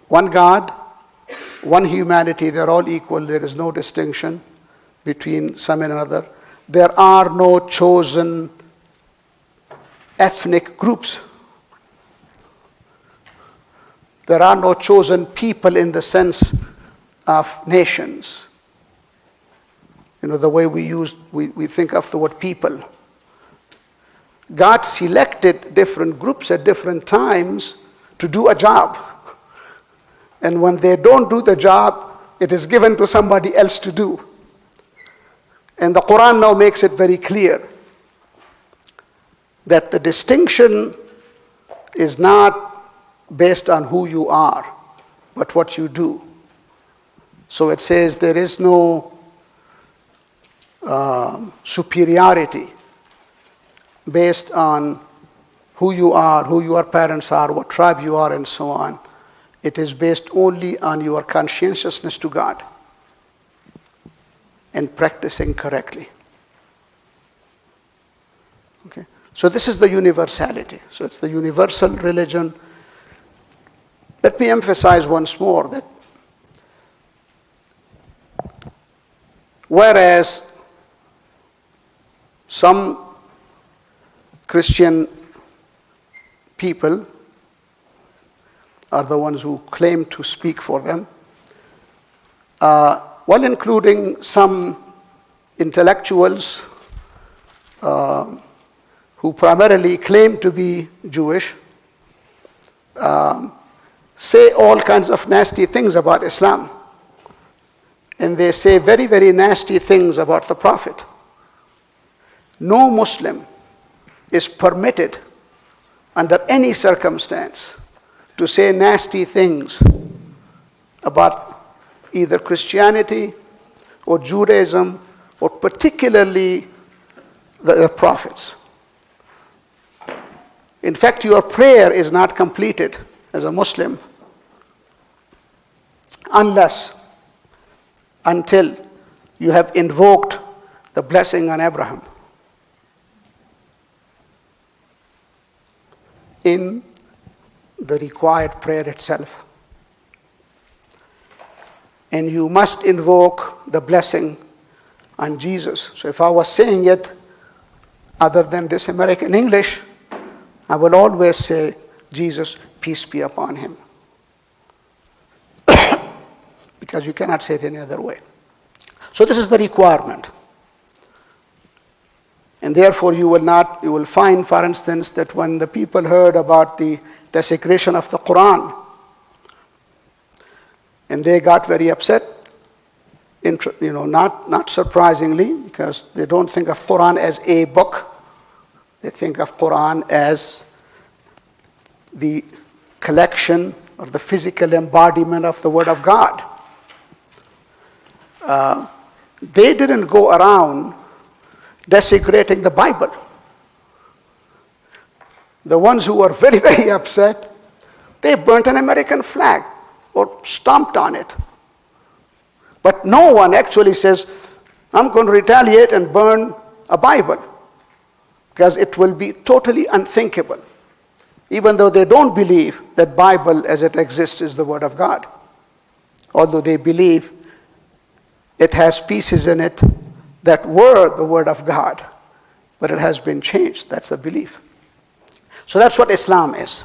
one God, one humanity, they're all equal, there is no distinction between some and another. There are no chosen ethnic groups. There are no chosen people in the sense of nations. The way we think of the word people. God selected different groups at different times to do a job. And when they don't do the job, it is given to somebody else to do. And the Quran now makes it very clear that the distinction is not based on who you are, but what you do. So it says there is no superiority based on who you are, who your parents are, what tribe you are, and so on. It is based only on your conscientiousness to God and practicing correctly. Okay? So this is the universality. So it's the universal religion. Let me emphasize once more that whereas some Christian people are the ones who claim to speak for them, while including some intellectuals who primarily claim to be Jewish, say all kinds of nasty things about Islam. And they say very, very nasty things about the Prophet. No Muslim is permitted under any circumstance to say nasty things about either Christianity or Judaism or particularly the prophets. In fact, your prayer is not completed as a Muslim until you have invoked the blessing on Abraham in the required prayer itself. And you must invoke the blessing on Jesus. So if I was saying it other than this American English, I will always say, Jesus, peace be upon him. Because you cannot say it any other way. So this is the requirement. And therefore you will find, for instance, that when the people heard about the desecration of the Quran, and they got very upset, not surprisingly, because they don't think of Quran as a book. They think of Quran as the collection or the physical embodiment of the Word of God. They didn't go around desecrating the Bible. The ones who were very, very upset, they burnt an American flag or stomped on it. But no one actually says, I'm going to retaliate and burn a Bible, because it will be totally unthinkable, even though they don't believe that Bible as it exists is the Word of God. Although they believe it has pieces in it that were the Word of God, but it has been changed. That's the belief. So that's what Islam is.